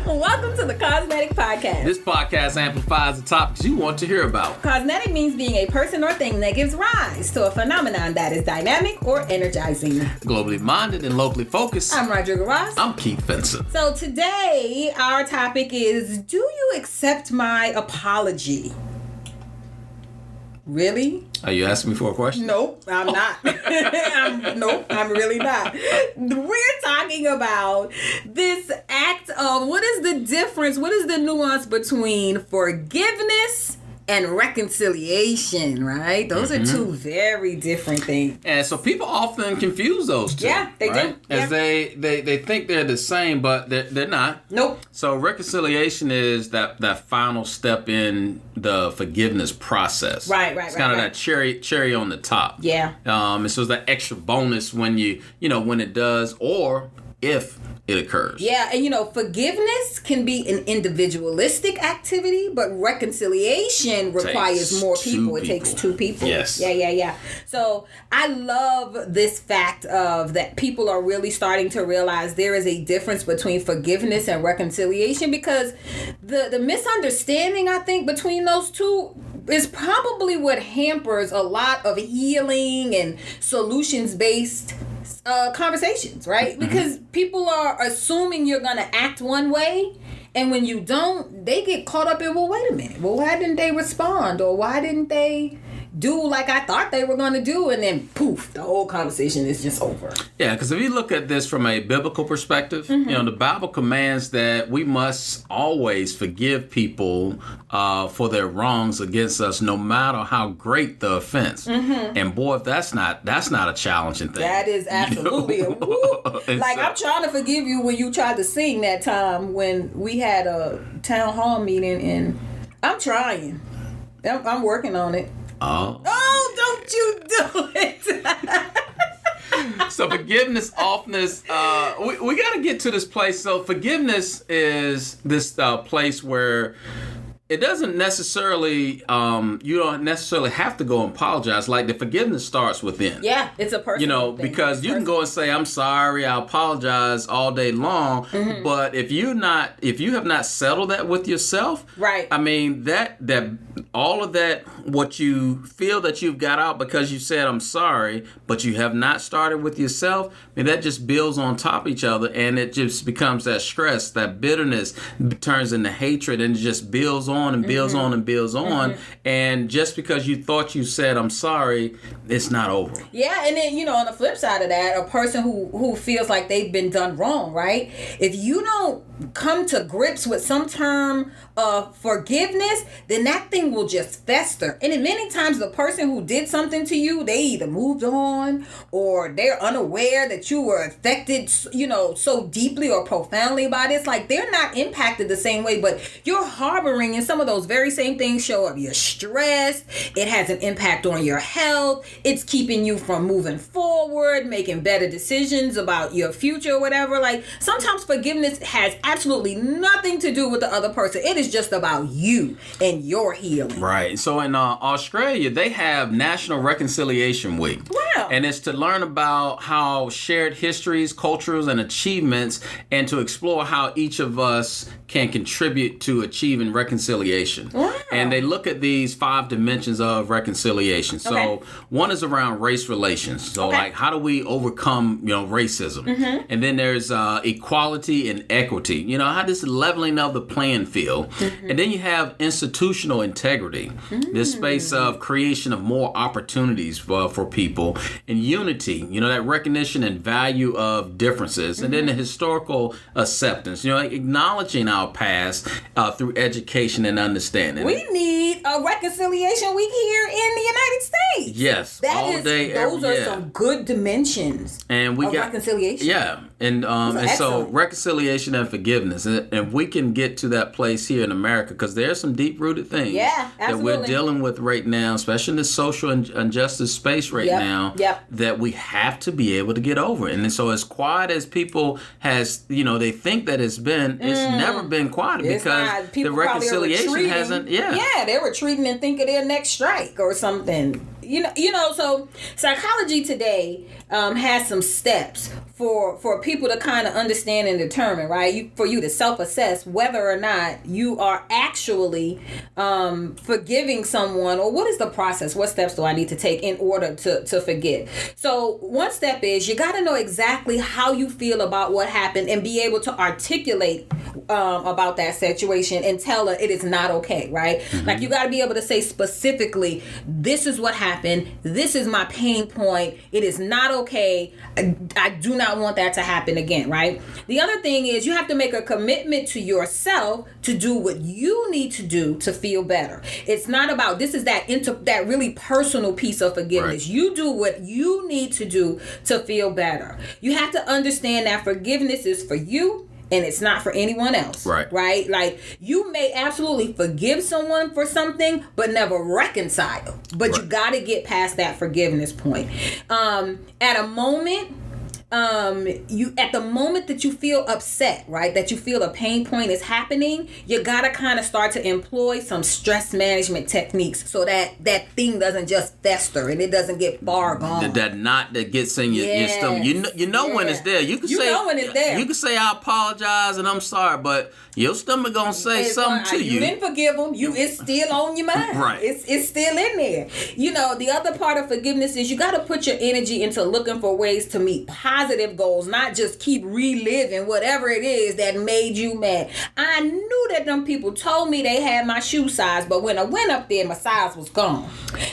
Welcome to the Cosmetic Podcast. This podcast amplifies the topics you want to hear about. Cosmetic means being a person or thing that gives rise to a phenomenon that is dynamic or energizing. Globally minded and locally focused. I'm Rodrigo Ross. I'm Keith Vincent. So today, our topic is, do you accept my apology? Really? Are you asking me for a question? Nope, I'm not. I'm really not. We're talking about this act of what is the difference, what is the nuance between forgiveness and reconciliation, right? Those are two very different things. And so people often confuse those two. Yeah, they do. As they think they're the same, but they're not. Nope. So reconciliation is that final step in the forgiveness process. Right. It's kind of that cherry on the top. Yeah. And so it's that extra bonus when when it does or if it occurs. Yeah, and forgiveness can be an individualistic activity, but reconciliation requires more people. It takes two people. Yes. Yeah. So I love this fact of that people are really starting to realize there is a difference between forgiveness and reconciliation, because the misunderstanding, I think, between those two is probably what hampers a lot of healing and solutions-based conversations, right? Because people are assuming you're going to act one way, and when you don't, they get caught up in, well, wait a minute. Well, why didn't they respond? Or why didn't they do like I thought they were going to do? And then poof, the whole conversation is just over. Yeah, because if you look at this from a biblical perspective, the Bible commands that we must always forgive people for their wrongs against us, no matter how great the offense. And boy, if that's not a challenging thing. That is absolutely a woo. Like, I'm trying to forgive you when you tried to sing that time when we had a town hall meeting, and I'm trying. I'm working on it. Oh, don't you do it. So forgiveness often is, we got to get to this place. So forgiveness is this place where it doesn't necessarily, you don't necessarily have to go and apologize. Like, the forgiveness starts within. Yeah, it's a personal thing. Because you can go and say, I'm sorry, I apologize all day long. But if you have not settled that with yourself, right? I mean, that all of that, what you feel that you've got out because you said I'm sorry, but you have not started with yourself, I mean, that just builds on top of each other, and it just becomes that stress, that bitterness turns into hatred, and it just builds on and builds on and builds on. And just because you thought you said I'm sorry, it's not over. Yeah, and then on the flip side of that, a person who feels like they've been done wrong, right? If you don't come to grips with some term of forgiveness, then that thing will just fester. And then many times the person who did something to you, they either moved on or they're unaware that you were affected, so deeply or profoundly by this. Like, they're not impacted the same way, but you're harboring, and some of those very same things show up. You're stressed. It has an impact on your health. It's keeping you from moving forward, making better decisions about your future or whatever. Like, sometimes forgiveness has absolutely nothing to do with the other person. It is just about you and your healing. Right. So in Australia, they have National Reconciliation Week. Wow. And it's to learn about how shared histories, cultures, and achievements, and to explore how each of us can contribute to achieving reconciliation. Wow. And they look at these 5 dimensions of reconciliation. So one is around race relations. So like, how do we overcome, racism? And then there's equality and equity. How this leveling of the playing field. And then you have institutional integrity, this space of creation of more opportunities for people, and unity, that recognition and value of differences, and then the historical acceptance, acknowledging our past through education and understanding. We need a reconciliation week here in the United States. Yes, those are some good dimensions and we of reconciliation. Yeah, and so reconciliation and forgiveness, and we can get to that place here in America, because there's some deep-rooted things that we're dealing with right now, especially in the social injustice space right now, that we have to be able to get over. And so as quiet as people they think that it's never been quiet, because the reconciliation hasn't. They're retreating and think of their next strike or something. So psychology today has some steps for people to kind of understand and determine, right? For you to self-assess whether or not you are actually forgiving someone, or what is the process? What steps do I need to take in order to forgive? So one step is you got to know exactly how you feel about what happened and be able to articulate about that situation and tell her it is not okay, right? Mm-hmm. Like you got to be able to say specifically, this is what happened. This is my pain point. It is not okay. I do not want that to happen again, right? The other thing is you have to make a commitment to yourself to do what you need to do to feel better. It's not about, this is that really personal piece of forgiveness. Right. You do what you need to do to feel better. You have to understand that forgiveness is for you, and it's not for anyone else. Right? Like, you may absolutely forgive someone for something, but never reconcile. But you got to get past that forgiveness point. At the moment that you feel upset, right, that you feel a pain point is happening, you gotta kind of start to employ some stress management techniques so that thing doesn't just fester and it doesn't get far gone. That knot that gets in your stomach. You know when it's there. You know when it's there. You can say I apologize and I'm sorry, but your stomach gonna say something to you. You didn't forgive them. It's still on your mind. Right. It's still in there. The other part of forgiveness is you gotta put your energy into looking for ways to meet positive goals, not just keep reliving whatever it is that made you mad. I knew that them people told me they had my shoe size, but when I went up there, my size was gone.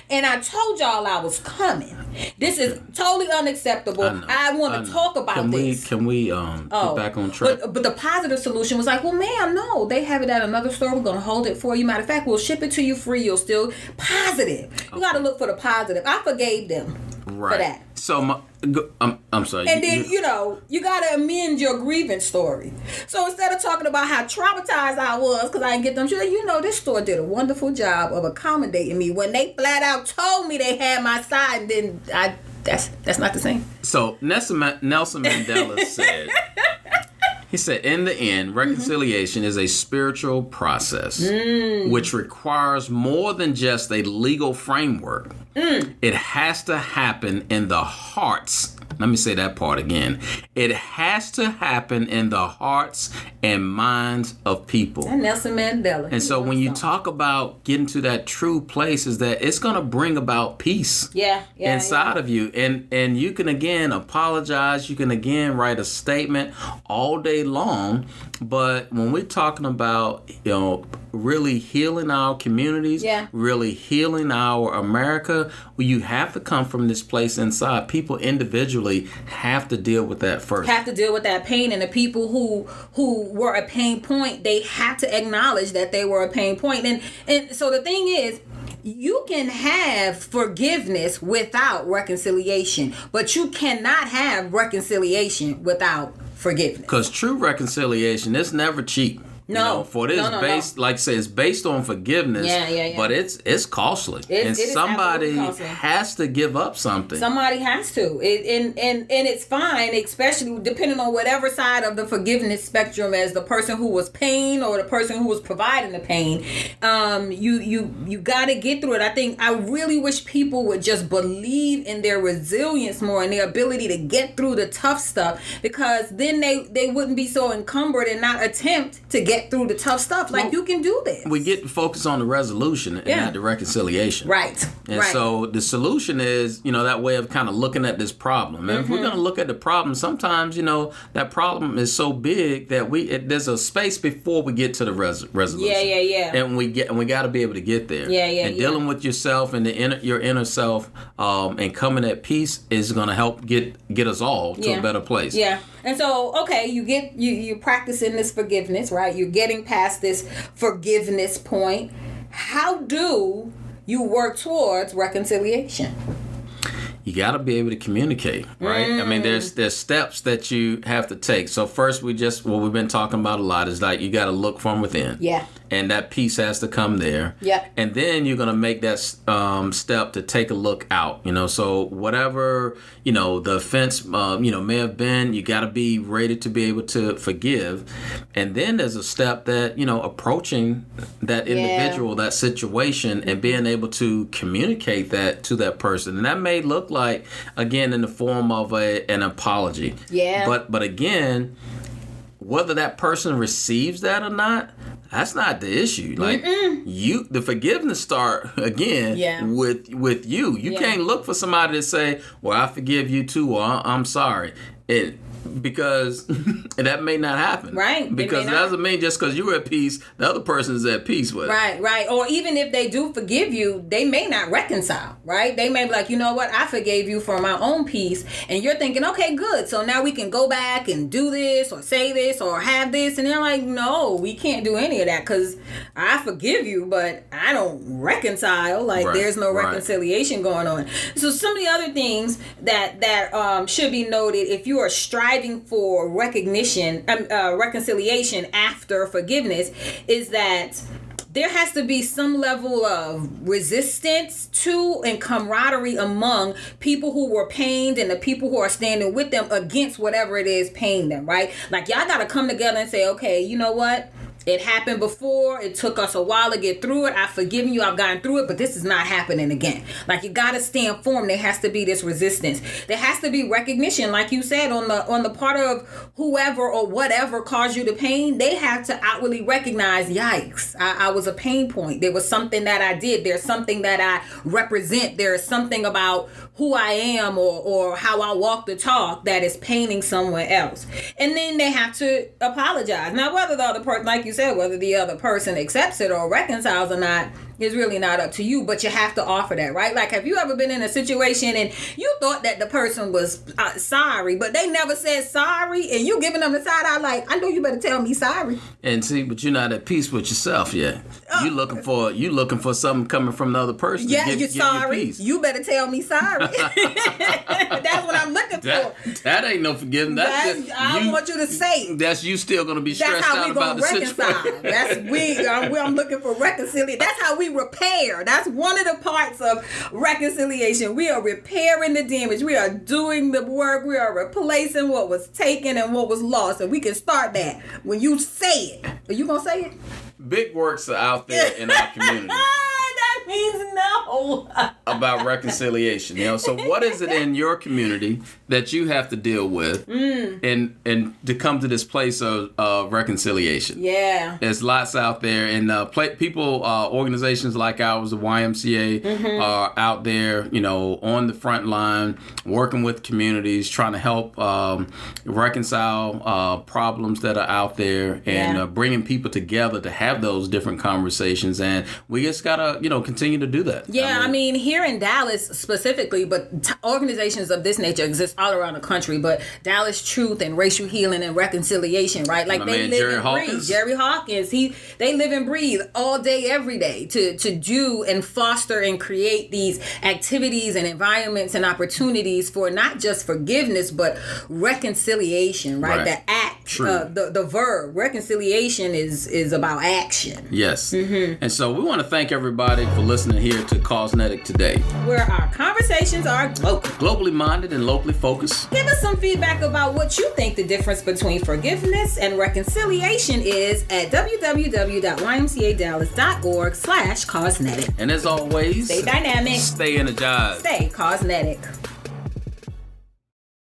And I told y'all I was coming. This is totally unacceptable. I want to talk about this. Can we get back on track? But the positive solution was like, well, ma'am, no, they have it at another store. We're going to hold it for you. Matter of fact, we'll ship it to you free. You'll still positive. You got to look for the positive. I forgave them for that. So I'm sorry. And then, you got to amend your grievance story. So instead of talking about how traumatized I was because I didn't get them shoes, this store did a wonderful job of accommodating me when they flat out told me they had my side, and then that's not the same. So Nelson Mandela said, he said, in the end, reconciliation is a spiritual process which requires more than just a legal framework. It has to happen in the hearts. Let me say that part again. It has to happen in the hearts and minds of people. And Nelson Mandela. And so when you talk about getting to that true place, is that it's going to bring about peace inside of you. And you can, again, apologize. You can, again, write a statement all day long. But when we're talking about, really healing our communities, really healing our America, you have to come from this place inside. People individually have to deal with that first. Have to deal with that pain, and the people who were a pain point, they have to acknowledge that they were a pain point. And so the thing is, you can have forgiveness without reconciliation, but you cannot have reconciliation without forgiveness. Because true reconciliation is never cheap. No, like I said, it's based on forgiveness. But it's costly, and somebody has to give up something. Somebody has to, and it's fine, especially depending on whatever side of the forgiveness spectrum, as the person who was pain or the person who was providing the pain. You got to get through it. I really wish people would just believe in their resilience more and their ability to get through the tough stuff, because then they wouldn't be so encumbered and not attempt to get through the tough stuff. You can do this. We get to focus on the resolution and not the reconciliation. Right. And so the solution is, that way of kind of looking at this problem. And if we're going to look at the problem, sometimes, that problem is so big that there's a space before we get to the resolution. Yeah. And we got to be able to get there. And dealing with yourself and your inner self and coming at peace is going to help get us all to a better place. Yeah. And so, okay, you're practicing this forgiveness, right? You're getting past this forgiveness point. How do you work towards reconciliation? you got to be able to communicate, right? I mean, there's steps that you have to take. So first, what we've been talking about a lot is like you got to look from within. Yeah. And that peace has to come there. Yeah. And then you're going to make that step to take a look out, So whatever, the offense, may have been, you got to be ready to be able to forgive. And then there's a step that, approaching that individual, that situation, and being able to communicate that to that person. And that may look like, again, in the form of an apology. Yeah. But again, whether that person receives that or not, that's not the issue. Like the forgiveness start again with you. You can't look for somebody to say, "Well, I forgive you too," or "I'm sorry." Because that may not happen. Right. Because it doesn't mean just because you're at peace, the other person is at peace with it. Right. Or even if they do forgive you, they may not reconcile, right? They may be like, you know what, I forgave you for my own peace. And you're thinking, okay, good. So now we can go back and do this or say this or have this. And they're like, no, we can't do any of that because I forgive you, but I don't reconcile. Like there's no reconciliation going on. So some of the other things that should be noted if you are striving for reconciliation after forgiveness is that there has to be some level of resistance to and camaraderie among people who were pained and the people who are standing with them against whatever it is paying them, right? Like y'all got to come together and say, okay, you know what? It happened before. It took us a while to get through it. I've forgiven you. I've gotten through it, but this is not happening again. Like you got to stand firm. There has to be this resistance. There has to be recognition, like you said, on the part of whoever or whatever caused you the pain. They have to outwardly recognize, yikes, I was a pain point. There was something that I did. There's something that I represent. There's something about who I am or how I walk the talk that is paining someone else. And then they have to apologize. Now, whether the other person, like you said, whether the other person accepts it or reconciles or not is really not up to you, but you have to offer that, right? Like, have you ever been in a situation and you thought that the person was sorry, but they never said sorry, and you giving them the side eye like, I know you better tell me sorry. And see, but you're not at peace with yourself yet. You looking for something coming from the other person. Yeah, to you're sorry. You peace. You better tell me sorry. That's what I'm looking for. That ain't no forgiveness. I want you to say. That's you still gonna be stressed out about the situation. I'm looking for reconciliation. That's how we repair. That's one of the parts of reconciliation. We are repairing the damage. We are doing the work. We are replacing what was taken and what was lost. And we can start that when you say it. Are you gonna say it? Big works are out there in our community. That means no. About reconciliation. So what is it in your community that you have to deal with and to come to this place of reconciliation? Yeah. There's lots out there, and people, organizations like ours, the YMCA, are out there, on the front line, working with communities, trying to help reconcile problems that are out there, and bringing people together to have those different conversations. And we just gotta, continue to do that. Yeah, I mean here in Dallas specifically, but organizations of this nature exist all around the country. But Dallas Truth and Racial Healing and Reconciliation, right? Like they live and breathe. Jerry Hawkins, they live and breathe all day, every day to do and foster and create these activities and environments and opportunities for not just forgiveness but reconciliation, right? The act, the verb reconciliation is about action. Yes, and so we want to thank everybody for listening here to Cosnetic today, where our conversations are globally minded and locally focused. Give us some feedback about what you think the difference between forgiveness and reconciliation is at www.ymcadallas.org/Cosnetic. And as always, stay dynamic, stay energized, stay Cosnetic.